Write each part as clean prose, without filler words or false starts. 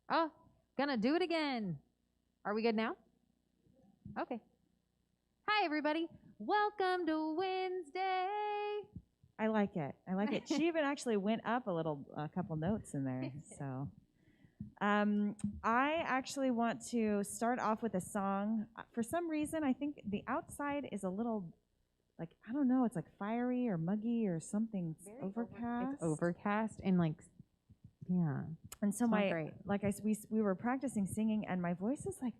Oh, gonna do it again. Are we good now? Okay. Hi, everybody. Welcome to Wednesday. I like it. I like it. She even actually went up a couple notes in there. So, I actually want to start off with a song. For some reason, I think the outside is a little, like, I don't know, it's like fiery or muggy or something. It's overcast. It's overcast and yeah. And so we were practicing singing, and my voice is like,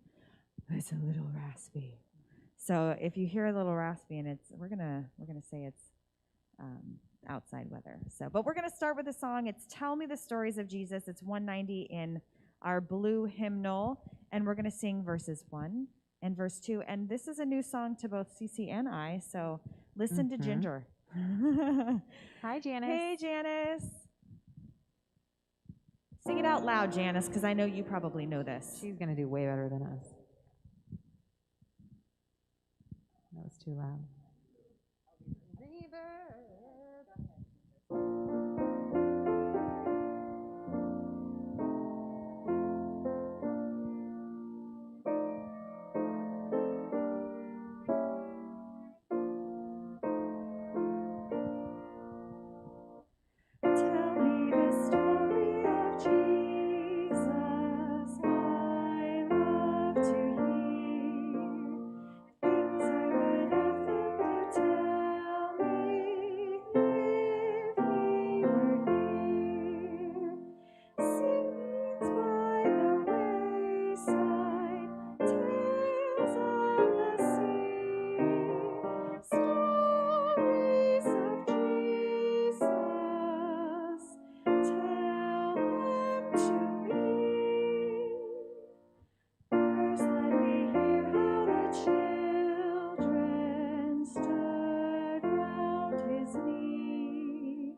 it's a little raspy. So if you hear a little raspy, and we're gonna say it's outside weather. So, but we're gonna start with a song. It's "Tell Me the Stories of Jesus." It's 190 in our blue hymnal, and we're gonna sing verses 1 and verse 2. And this is a new song to both Cici and I. So listen to Ginger. Hi, Janice. Hey, Janice. Sing it out loud, Janice, because I know you probably know this. She's gonna do way better than us. That was too loud. Tell me the story of Jesus. I love to hear things I would have them to tell me if he were here. Scenes by the wayside, tales of the sea, stories of Jesus. Tell them to me. First, let me hear how the children stood round his knee,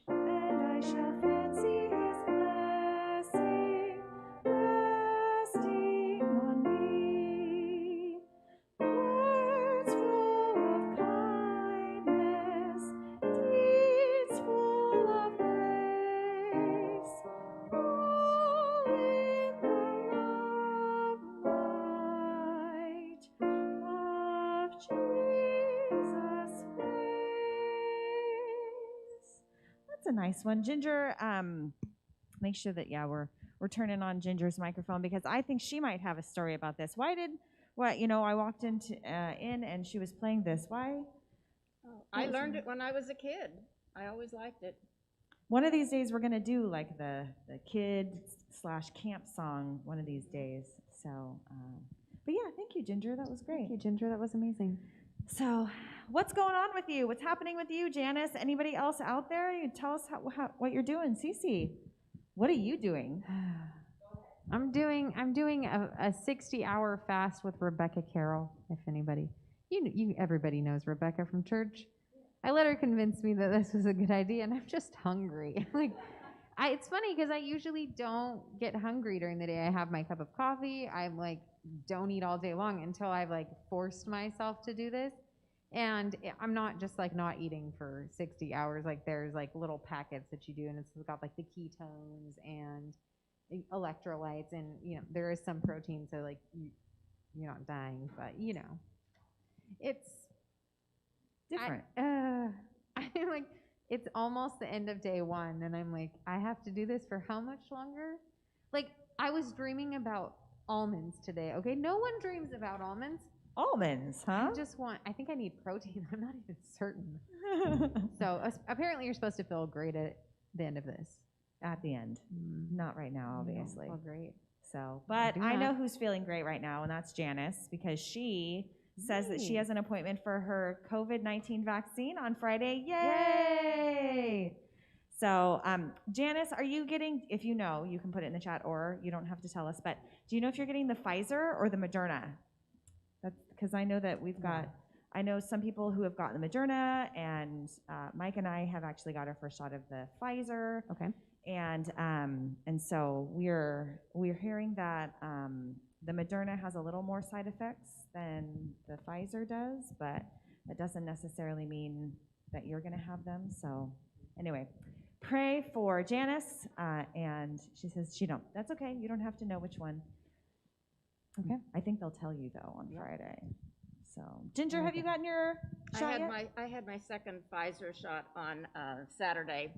and I shall fancy his blessing resting on me. Words full of kindness, deeds full of grace, all in the love light of Jesus' face. That's a nice one. Ginger, make sure that, we're turning on Ginger's microphone, because I think she might have a story about this. I walked in and she was playing this. Why? I learned it when I was a kid. I always liked it. One of these days we're going to do like the kid/camp song one of these days. So, but yeah, thank you, Ginger. That was great. Thank you, Ginger. That was amazing. So, what's going on with you? What's happening with you, Janice? Anybody else out there? You tell us what you're doing. Cici, what are you doing? I'm doing a 60-hour fast with Rebecca Carroll. If anybody, everybody knows Rebecca from church. I let her convince me that this was a good idea, and I'm just hungry. It's funny because I usually don't get hungry during the day. I have my cup of coffee. I'm don't eat all day long until I've forced myself to do this. And I'm not just not eating for 60 hours. There's little packets that you do, and it's got the ketones and electrolytes, and there is some protein, so you're not dying, but it's different. I'm it's almost the end of day one, and I'm I have to do this for how much longer? I was dreaming about almonds today. Okay, no one dreams about almonds. Almonds, huh? I think I need protein. I'm not even certain. So apparently you're supposed to feel great at the end of this. At the end. Not right now, obviously. Oh, great. So, but I know who's feeling great right now, and that's Janice, because she says that she has an appointment for her COVID-19 vaccine on Friday. Yay! So, Janice, are you getting, if you know, you can put it in the chat, or you don't have to tell us, but do you know if you're getting the Pfizer or the Moderna? That's because I know that I know some people who have gotten the Moderna, and Mike and I have actually got our first shot of the Pfizer. Okay. And so we're hearing that the Moderna has a little more side effects than the Pfizer does, but that doesn't necessarily mean that you're going to have them. So anyway, pray for Janice, and she says she don't. That's okay. You don't have to know which one. Okay. I think they'll tell you though on Friday. So, Ginger, have you gotten your shot yet? I had my second Pfizer shot on Saturday.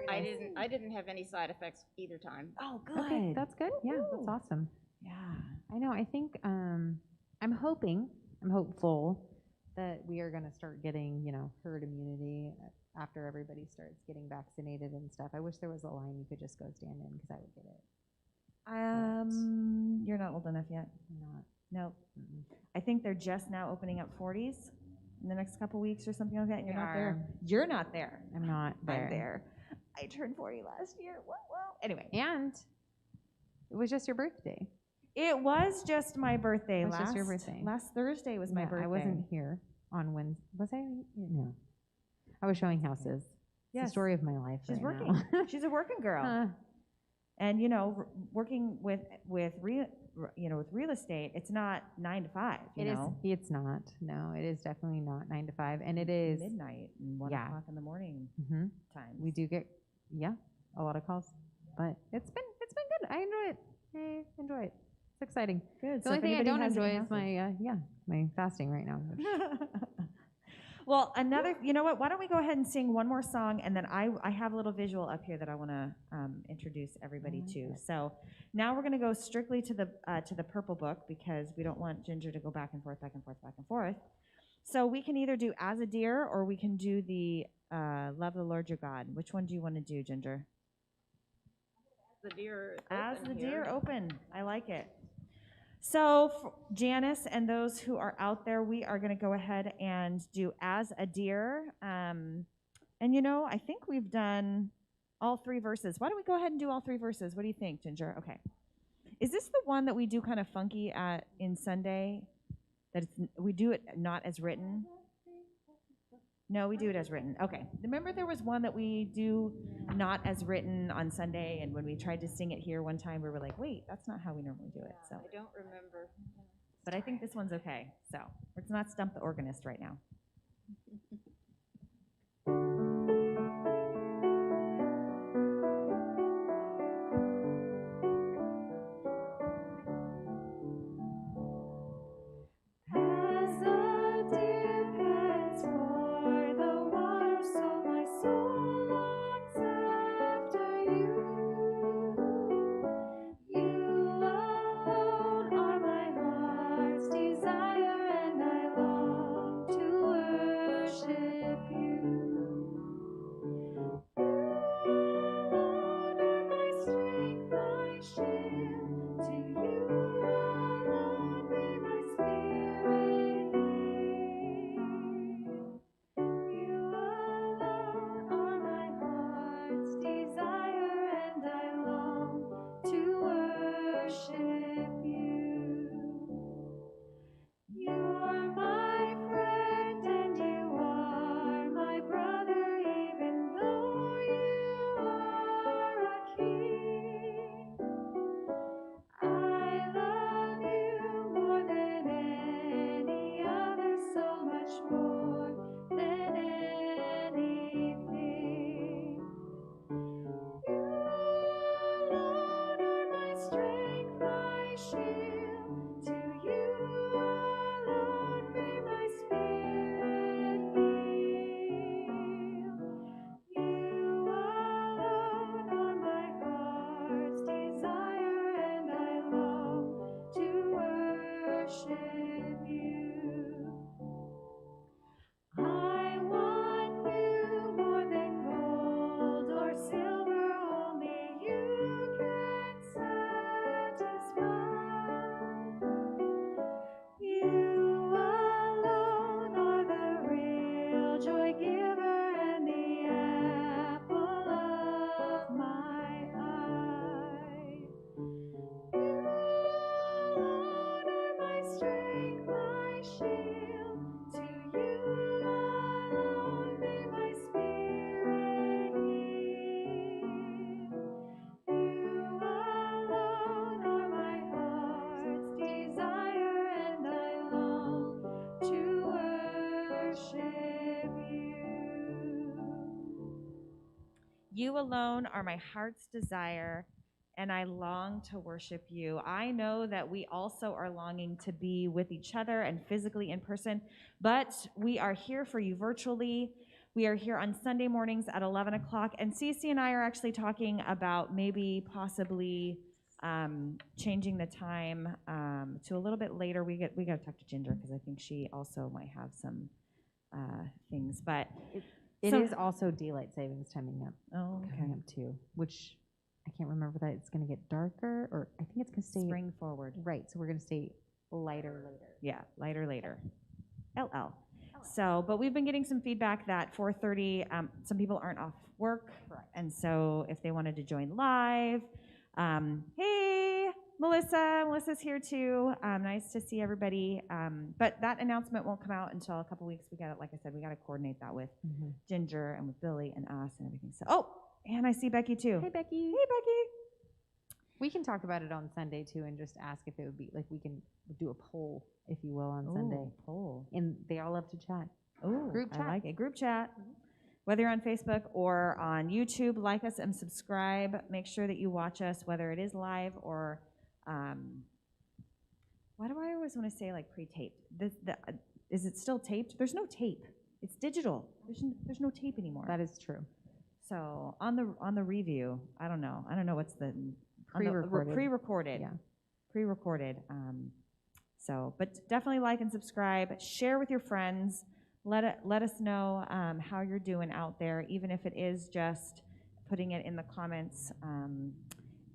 Yeah. I didn't have any side effects either time. Oh, good. Okay, that's good. Yeah, that's awesome. Yeah. I know. I think I'm hopeful that we are going to start getting, herd immunity after everybody starts getting vaccinated and stuff. I wish there was a line you could just go stand in because I would get it. You're not old enough yet. I'm not. Nope. I think they're just now opening up 40s in the next couple weeks or something like that. And you're not there. You're not there. I'm not there. I'm there. I turned 40 last year. Whoa. Anyway. And it was just your birthday. It was just my birthday. It was just your birthday. Last Thursday was my birthday. I wasn't here on Wednesday. Was I? No. I was showing houses. Yes. It's the story of my life. She's right working. now. She's a working girl. And working with real estate, it's not 9 to 5. It's not. No, it is definitely not 9 to 5, and it is midnight and 1 o'clock in the morning time. We do get a lot of calls, but it's been good. I enjoy it. It's exciting. Good. The only thing I don't enjoy is my fasting right now. Well, you know what? Why don't we go ahead and sing one more song, and then I have a little visual up here that I want to introduce everybody to. So now we're going to go strictly to the purple book because we don't want Ginger to go back and forth. So we can either do As a Deer or we can do the Love the Lord Your God. Which one do you want to do, Ginger? As the Deer open. I like it. So, for Janice and those who are out there, we are going to go ahead and do As a Deer. And I think we've done all 3 verses. Why don't we go ahead and do all 3 verses? What do you think, Ginger? Okay. Is this the one that we do kind of funky in Sunday? We do it not as written? No, we do it as written. Okay. Remember there was one that we do not as written on Sunday, and when we tried to sing it here one time, we were like, wait, that's not how we normally do it. So I don't remember. But I think this one's okay. So let's not stump the organist right now. You alone are my heart's desire, and I long to worship you. I know that we also are longing to be with each other and physically in person, but we are here for you virtually. We are here on Sunday mornings at 11 o'clock, and Cici and I are actually talking about maybe possibly changing the time to a little bit later. We got to talk to Ginger because I think she also might have some things, but it is also daylight savings timing up. Oh, okay. Coming up too, which I can't remember that it's going to get darker, or I think it's going to stay Spring forward. Right, so we're going to stay lighter later. Yeah, lighter later. LL. So, but we've been getting some feedback that 4:30, some people aren't off work, Correct. And so if they wanted to join live, hey, Melissa's here too. Nice to see everybody. But that announcement won't come out until a couple weeks. We got, like I said, we got to coordinate that with Ginger and with Billy and us and everything. So, and I see Becky too. Hey, Becky. Hey, Becky. We can talk about it on Sunday too, and just ask if it would be like we can do a poll, if you will, on Sunday. Poll. And they all love to chat. Oh, Group chat. I like it. Group chat. Whether you're on Facebook or on YouTube, like us and subscribe. Make sure that you watch us, whether it is live or, why do I always want to say like pre-taped? Is it still taped? There's no tape. It's digital. There's no tape anymore. That is true. So on the review, I don't know what's the Pre-recorded. Pre-recorded. Yeah. Pre-recorded. So, but definitely like and subscribe. Share with your friends. Let us know how you're doing out there, even if it is just putting it in the comments.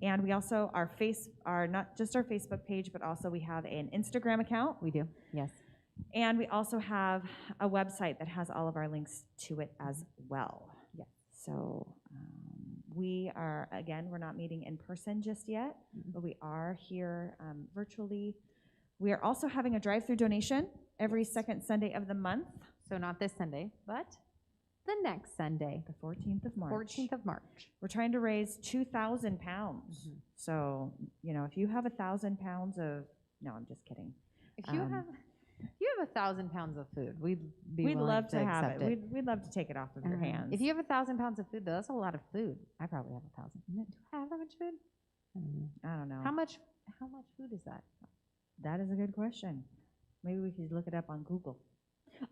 And we also are not just our Facebook page, but also we have an Instagram account. We do, yes. And we also have a website that has all of our links to it as well. Yes. So we're not meeting in person just yet, but we are here virtually. We are also having a drive-through donation every second Sunday of the month. So not this Sunday, but the next Sunday. The 14th of March. 14th of March. We're trying to raise 2,000 pounds. So, if you have 1,000 pounds of, no, I'm just kidding. If you have 1,000 pounds of food, we'd love to have accept it. We'd love to take it off of your hands. If you have 1,000 pounds of food, though, that's a lot of food. I probably have 1,000. Do I have that much food? I don't know. How much food is that? That is a good question. Maybe we could look it up on Google.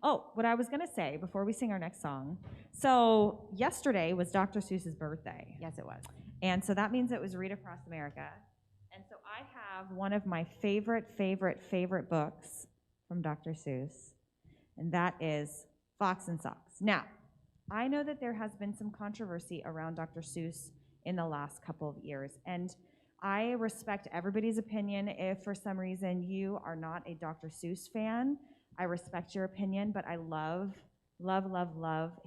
Oh, what I was going to say before we sing our next song. So yesterday was Dr. Seuss's birthday. Yes, it was. And so that means it was Read Across America. And so I have one of my favorite books from Dr. Seuss, and that is Fox and Socks. Now, I know that there has been some controversy around Dr. Seuss in the last couple of years, and I respect everybody's opinion. If for some reason you are not a Dr. Seuss fan, I respect your opinion, but I love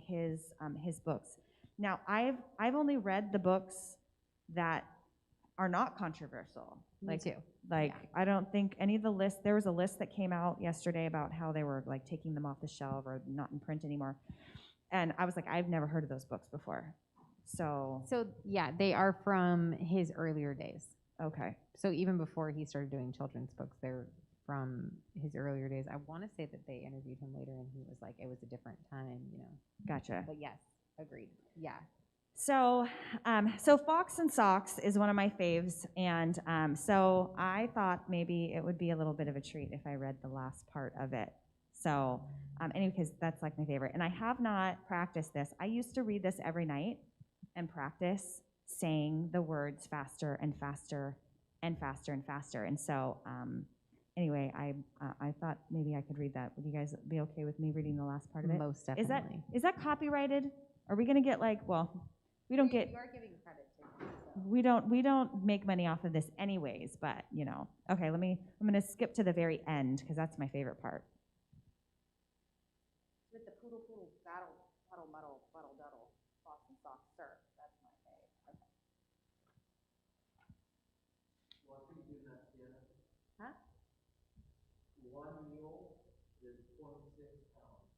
his books. Now, I've only read the books that are not controversial. Me too. I don't think any of the lists, there was a list that came out yesterday about how they were like taking them off the shelf or not in print anymore. And I was like, I've never heard of those books before. So yeah, they are from his earlier days. Okay. So even before he started doing children's books, they're from his earlier days. I want to say that they interviewed him later and he was like, it was a different time, Gotcha. But yes, agreed. Yeah. So Fox and Socks is one of my faves, and so I thought maybe it would be a little bit of a treat if I read the last part of it. So anyway, because that's like my favorite, and I have not practiced this. I used to read this every night and practice saying the words faster and faster and faster and faster. And so anyway, I thought maybe I could read that. Would you guys be okay with me reading the last part of it? Most definitely. Is that copyrighted? Are we gonna get like, well, we don't get. You are giving credit to him, so. We don't make money off of this anyways, but Okay, I'm gonna skip to the very end because that's my favorite part. With the poodle battle muddle duddle, Fox and Socks sir. That's my favorite. Okay. Well, I think you do that, Sienna. Huh? 1 mule is 0.6 pounds.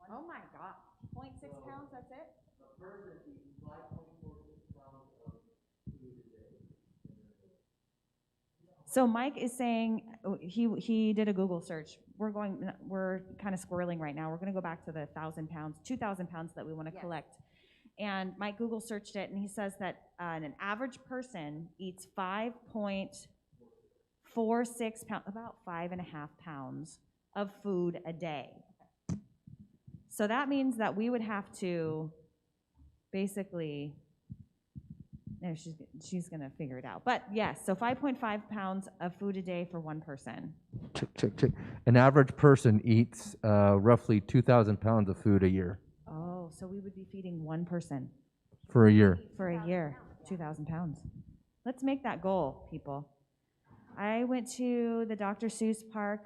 Oh my God. 0.6 pounds, that's it? A person eats 5.46 pounds of food a day. So Mike is saying he did a Google search. We're kind of squirreling right now. We're going to go back to the 1,000 pounds, 2,000 pounds that we want to collect. And Mike Google searched it, and he says that an average person eats 5.46 pounds, about 5.5 pounds of food a day. So that means that we would have to basically, no, she's going to figure it out. But yes, so 5.5 pounds of food a day for one person. Check. An average person eats roughly 2,000 pounds of food a year. Oh, so we would be feeding one person For a year. for a year, 2,000 pounds. Let's make that goal, people. I went to the Dr. Seuss park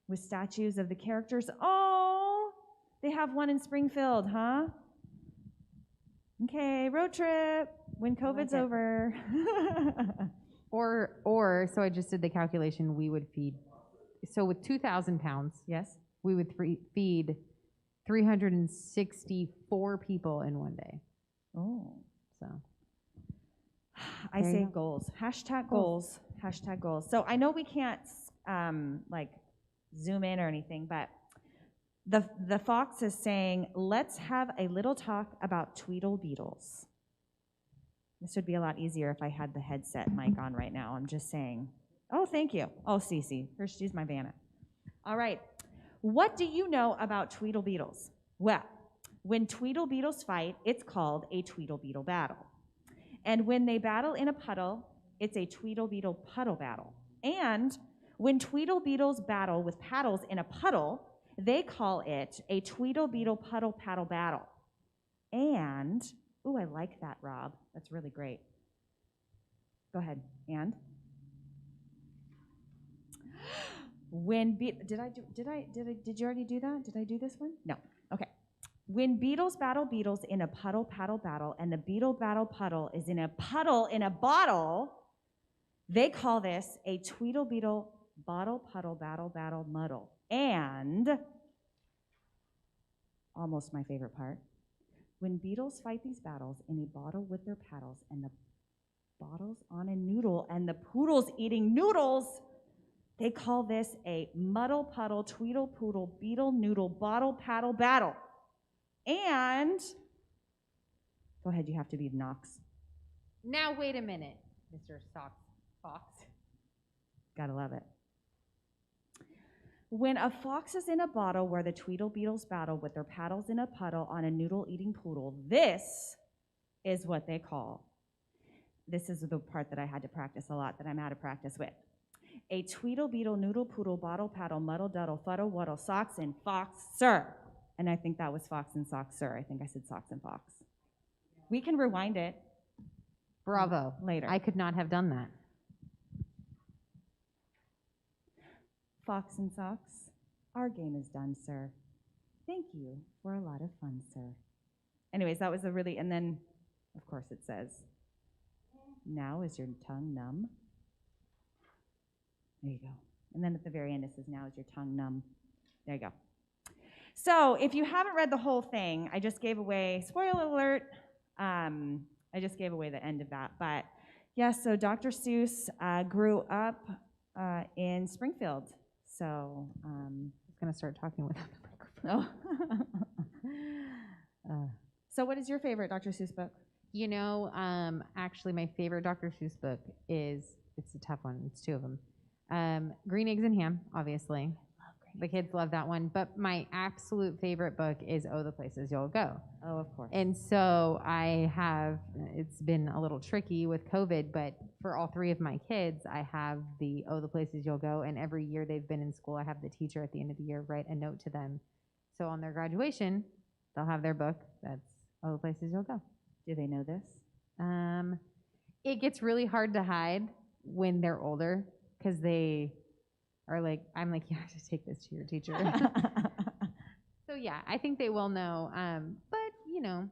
with statues of the characters. Oh, they have one in Springfield, huh? Okay, road trip when COVID's over. Or, so I just did the calculation, we would feed, so with 2,000 pounds, Yes? we would feed 364 people in one day. Oh. So I There you say go. goals. Hashtag goals. Hashtag goals. So I know we can't like zoom in or anything, but the fox is saying, let's have a little talk about Tweedle Beetles. This would be a lot easier if I had the headset mic on right now. I'm just saying. Oh, thank you. Oh, Cici. She's my Vanna. All right. What do you know about Tweedle Beetles? Well, when Tweedle Beetles fight, it's called a Tweedle Beetle battle. And when they battle in a puddle, it's a Tweedle Beetle puddle battle. And when Tweedle Beetles battle with paddles in a puddle, they call it a Tweedle Beetle puddle paddle battle. And, ooh, I like that, Rob. That's really great. Go ahead. And when did you already do that? Did I do this one? No. Okay. When beetles battle beetles in a puddle paddle battle, and the beetle battle puddle is in a puddle in a bottle, they call this a Tweedle Beetle bottle puddle battle battle muddle. And almost my favorite part, when beetles fight these battles in a bottle with their paddles, and the bottle's on a noodle, and the poodle's eating noodles, they call this a muddle puddle Tweedle Poodle beetle noodle bottle paddle battle. And go ahead, you have to be Knox. now wait a minute, Mr. Fox. Gotta love it. When a fox is in a bottle where the Tweedle Beetles battle with their paddles in a puddle on a noodle-eating poodle, this is what they call. This is the part that I had to practice a lot, that I'm out of practice with. A Tweedle Beetle noodle poodle bottle paddle muddle duddle fuddle wuddle socks and fox sir. And I think that was fox and socks sir. I think I said socks and fox. We can rewind it. Bravo. Later. I could not have done that. Fox and socks, our game is done, sir. Thank you for a lot of fun, sir. Anyways, that was a really, and then, of course, it says, now is your tongue numb? There you go. And then at the very end, it says, now is your tongue numb? There you go. So if you haven't read the whole thing, I just gave away, spoiler alert, I just gave away the end of that. But yes, so Dr. Seuss grew up in Springfield. So I was going to start talking without the microphone. Oh. So what is your favorite Dr. Seuss book? You know, actually, my favorite Dr. Seuss book is, it's a tough one. It's two of them. Green Eggs and Ham, obviously. The kids love that one. But my absolute favorite book is Oh, the Places You'll Go. Oh, of course. And so I have, it's been a little tricky with COVID, but for all three of my kids, I have the Oh, the Places You'll Go. And every year they've been in school, I have the teacher at the end of the year write a note to them. So on their graduation, they'll have their book that's Oh, the Places You'll Go. Do they know this? It gets really hard to hide when they're older because they are like, I'm like, you have to take this to your teacher. So yeah, I think they will know. But you know,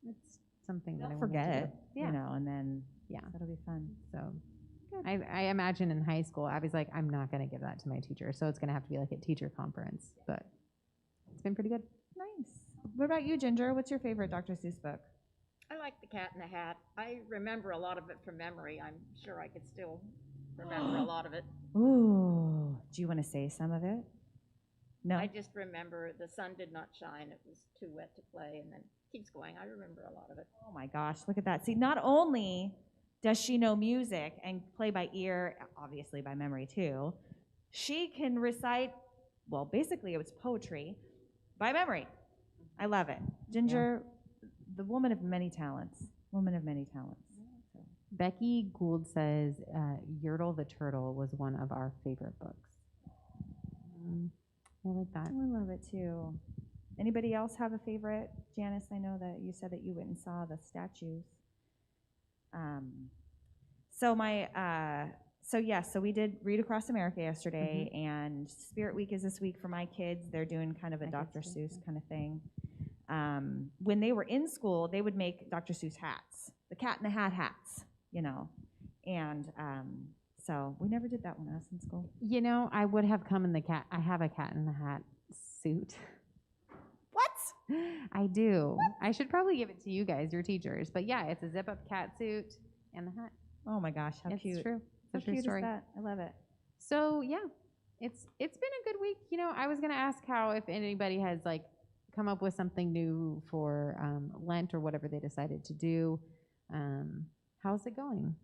it's something that I Don't want forget to it, do. Yeah. you know, and then Yeah. that'll be fun. So I imagine in high school, I was like, I'm not going to give that to my teacher. So it's going to have to be like a teacher conference. But it's been pretty good. Nice. What about you, Ginger? What's your favorite Dr. Seuss book? I like The Cat in the Hat. I remember a lot of it from memory. I'm sure I could still remember a lot of it. Ooh. Do you want to say some of it? No. I just remember the sun did not shine. It was too wet to play. And then keeps going. I remember a lot of it. Oh my gosh, look at that. See, not only does she know music and play by ear, obviously by memory too, she can recite, well, basically it was poetry by memory. I love it. Ginger, the woman of many talents. Woman of many talents. So. Becky Gould says Yertle the Turtle was one of our favorite books. I like that. I love it too. Anybody else have a favorite? Janice, I know that you said that you went and saw the statues. So we did Read Across America yesterday, and Spirit Week is this week for my kids. They're doing kind of a Dr. Seuss kind of thing. When they were in school, they would make Dr. Seuss hats, the Cat in the Hat hats, you know. And so we never did that when I was in school. You know, I would have come in the cat. I have a Cat in the Hat suit. What? I do. I should probably give it to you guys, your teachers. But yeah, it's a zip-up cat suit and the hat. Oh my gosh, how It's cute. true. How It's a true cute story. is that? I love it. So yeah, it's been a good week. You know, I was gonna ask how if anybody has like come up with something new for Lent or whatever they decided to do. How's it going?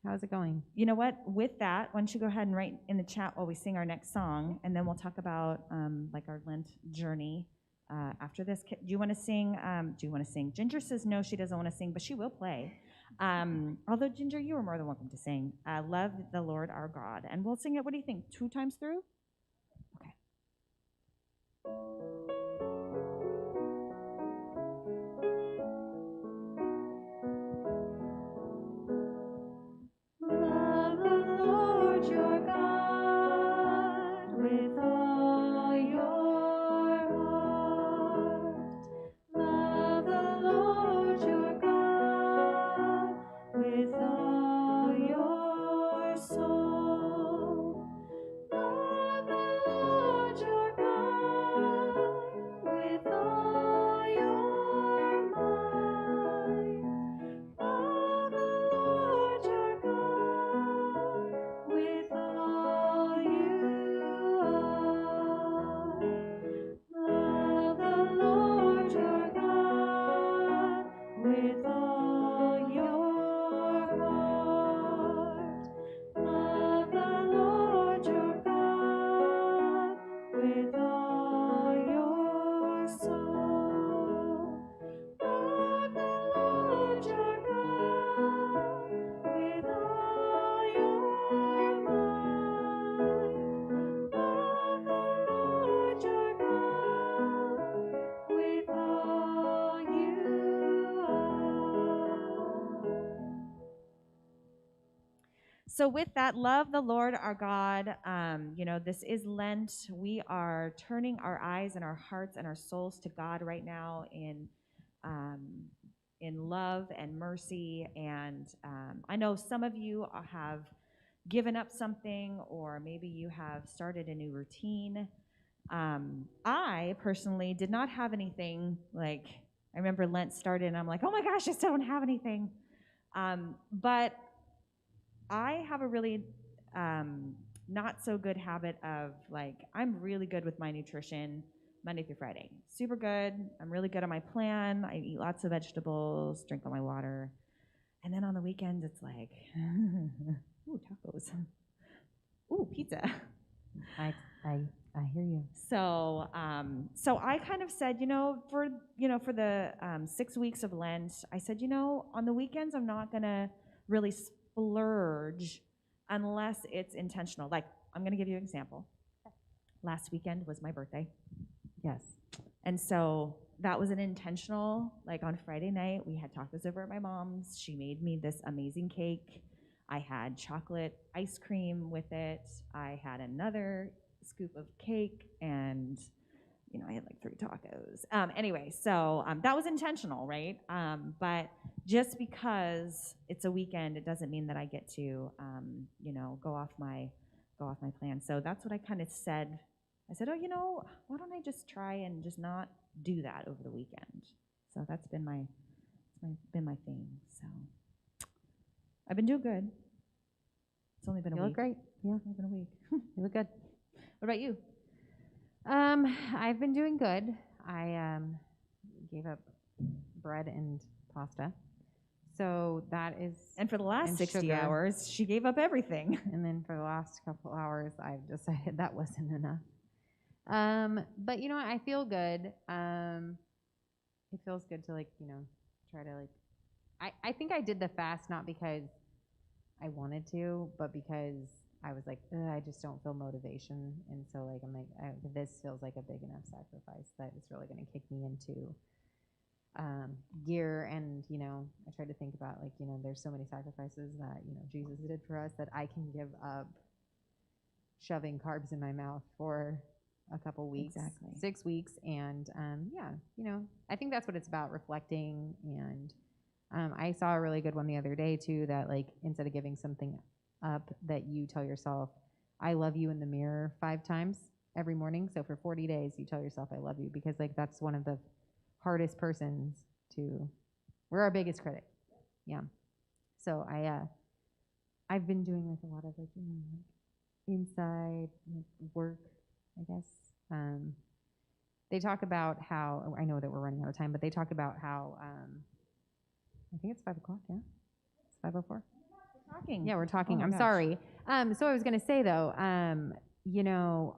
How's it going? You know what? With that, why don't you go ahead and write in the chat while we sing our next song, and then we'll talk about like our Lent journey after this. Do you want to sing? Ginger says no, she doesn't want to sing, but she will play. Although Ginger, you are more than welcome to sing. Love the Lord our God, and we'll sing it. What do you think? 2 times through? Okay. Love the Lord your God with all your heart. Love the Lord your God with all your soul. Love the Lord your God with all your might. Love the Lord your God with all you are. Love the Lord your God with all your heart. Love the Lord your God with all your soul. Love the Lord your God with all your might. Love the Lord your God with all you are. So with that, love the Lord our God. This is Lent. We are turning our eyes and our hearts and our souls to God right now in love and mercy. And I know some of you have given up something, or maybe you have started a new routine. I personally did not have anything. Like, I remember Lent started, and I'm like, oh my gosh, I still don't have anything. But I have a really not so good habit of, like, I'm really good with my nutrition Monday through Friday. Super good. I'm really good on my plan. I eat lots of vegetables, drink all my water. And then on the weekends, it's like, ooh, tacos. Ooh, pizza. I hear you. So I kind of said, for the 6 weeks of Lent, I said, on the weekends, I'm not going to really splurge unless it's intentional. Like, I'm going to give you an example. Last weekend was my birthday. Yes. And so that was an intentional, like on Friday night, we had tacos over at my mom's. She made me this amazing cake. I had chocolate ice cream with it. I had another scoop of cake, and I had like 3 tacos. Anyway, so that was intentional, right? But just because it's a weekend, it doesn't mean that I get to, go off my plan. So that's what I kind of said. I said, why don't I just try and just not do that over the weekend? So that's been my thing. So I've been doing good. It's only been a week. You look great. Yeah, It's only been a week. you look good. What about you? I've been doing good. I gave up bread and pasta. So that is, And for the last and 60 sugar. hours, she gave up everything. and then for the last couple hours, I've decided that wasn't enough. But you know what? I feel good. It feels good to try to I think I did the fast not because I wanted to, but because I was like, I just don't feel motivation. And so I'm like, this feels like a big enough sacrifice that it's really going to kick me into gear. And, I try to think about there's so many sacrifices that, Jesus did for us that I can give up shoving carbs in my mouth for a couple weeks, Exactly. 6 weeks. And I think that's what it's about, reflecting. And I saw a really good one the other day too, that instead of giving something up, that you tell yourself, I love you in the mirror 5 times every morning. So for 40 days, you tell yourself, I love you, because that's one of the hardest persons we're our biggest critic. Yeah. So I've been doing a lot of inside work, I guess. They talk about how, I know that we're running out of time, but they talk about how, I think it's 5 o'clock, yeah? It's 5:04? We're talking. Yeah, we're talking. Oh my I'm gosh. sorry. So I was going to say, though,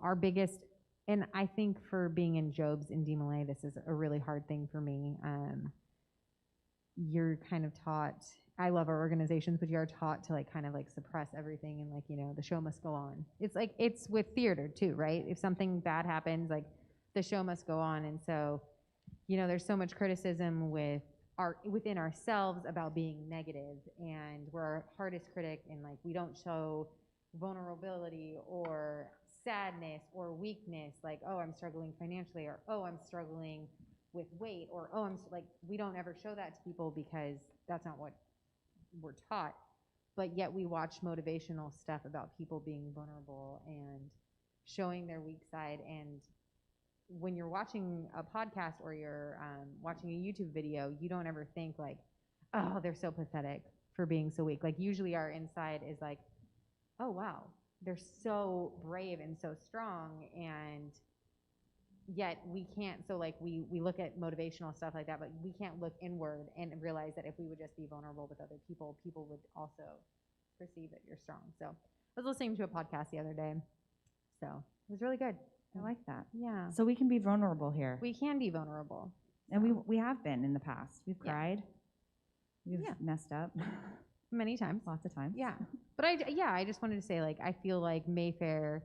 our biggest, and I think for being in Job's in DMLA, this is a really hard thing for me. You're kind of taught, I love our organizations, but you're taught to suppress everything and the show must go on. It's with theater too, right? If something bad happens, the show must go on. And so, there's so much criticism within ourselves about being negative, and we're our hardest critic, and we don't show vulnerability or sadness or weakness, oh, I'm struggling financially, or oh, I'm struggling with weight, or oh, we don't ever show that to people because that's not what we're taught. But yet we watch motivational stuff about people being vulnerable and showing their weak side. And when you're watching a podcast or you're watching a YouTube video, you don't ever think oh, they're so pathetic for being so weak. Usually our inside is oh, wow, they're so brave and so strong, and yet we can't. So we look at motivational stuff like that, but we can't look inward and realize that if we would just be vulnerable with other people, people would also perceive that you're strong. So I was listening to a podcast the other day, so it was really good. I like that. Yeah. So we can be vulnerable here. We can be vulnerable. And we have been in the past. We've cried. We've messed up. Many times. Lots of times. Yeah. But I just wanted to say, I feel like Mayfair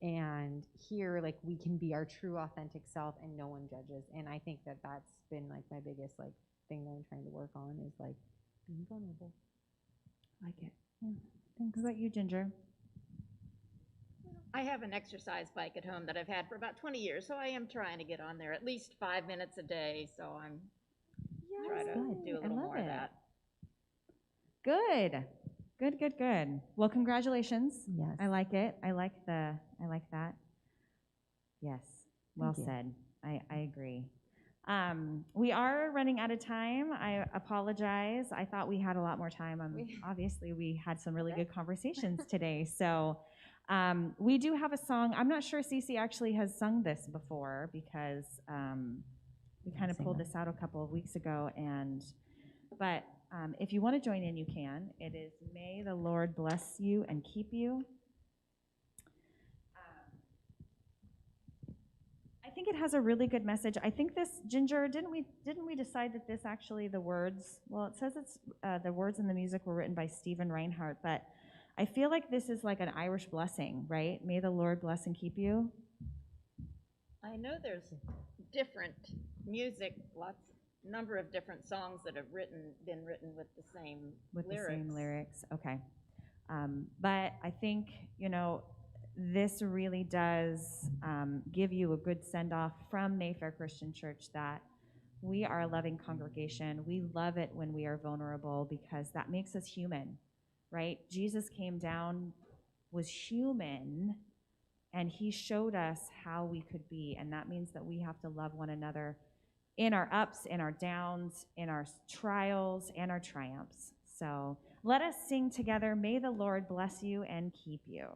and here, we can be our true authentic self and no one judges. And I think that that's been my biggest thing that I'm trying to work on is being vulnerable. I like it. Yeah. Thanks. What about you, Ginger? I have an exercise bike at home that I've had for about 20 years, so I am trying to get on there at least 5 minutes a day, so I'm trying to do a little more of that. Good. Good. Well, congratulations. Yes. I like it. I like that. Yes. Well said. I agree. We are running out of time. I apologize. I thought we had a lot more time. Obviously, we had some really good conversations today. So we do have a song. I'm not sure Cici actually has sung this before because we kind of pulled this out a couple of weeks ago. But if you want to join in, you can. It is May the Lord Bless You and Keep You. I think it has a really good message. I think this, Ginger, didn't we decide that this actually, the words, well, it says it's the words and the music were written by Stephen Reinhardt, but I feel like this is like an Irish blessing, right? May the Lord bless and keep you. I know there's different music, number of different songs that have been written with the same lyrics. Okay. But I think, this really does give you a good send-off from Mayfair Christian Church that we are a loving congregation. We love it when we are vulnerable because that makes us human, right? Jesus came down, was human, and he showed us how we could be, and that means that we have to love one another in our ups, in our downs, in our trials, and our triumphs. So let us sing together, May the Lord bless you and keep you.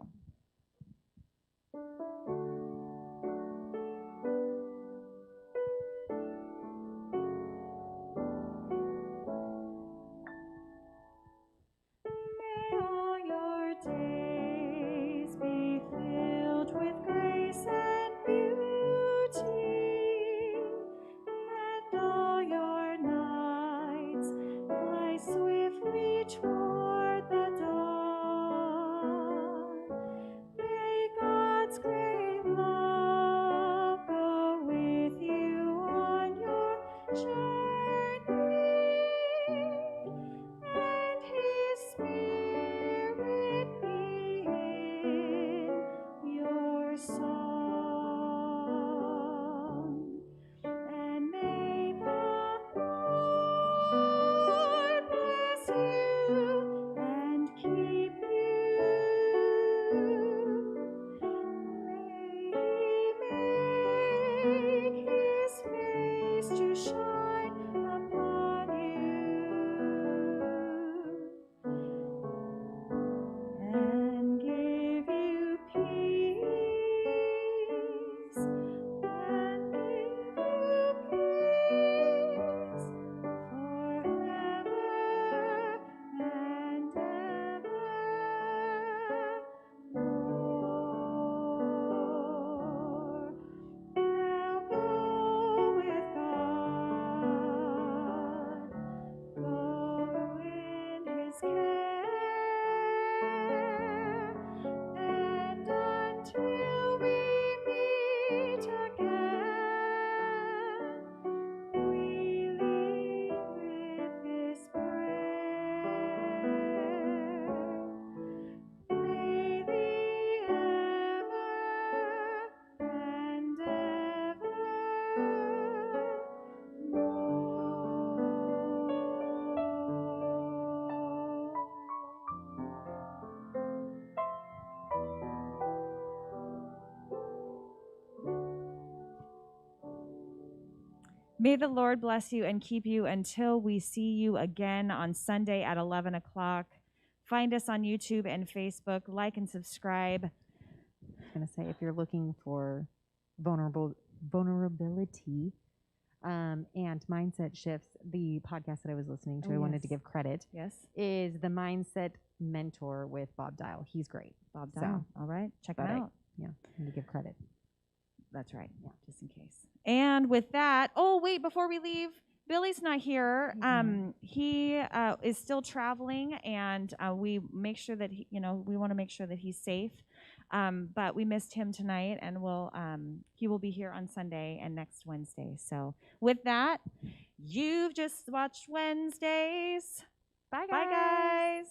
May the Lord bless you and keep you until we see you again on Sunday at 11 o'clock. Find us on YouTube and Facebook. Like and subscribe. I was going to say, if you're looking for vulnerability and mindset shifts, the podcast that I was listening to, I wanted to give credit, is the Mindset Mentor with Bob Dial. He's great. Bob Dial. All right. Check it out. I need to give credit. That's right. Yeah, just in case. And with that, oh, wait, before we leave, Billy's not here. He is still traveling, and we make sure that we want to make sure that he's safe. But we missed him tonight, and he will be here on Sunday and next Wednesday. So with that, you've just watched Wednesdays. Bye, guys. Bye, guys.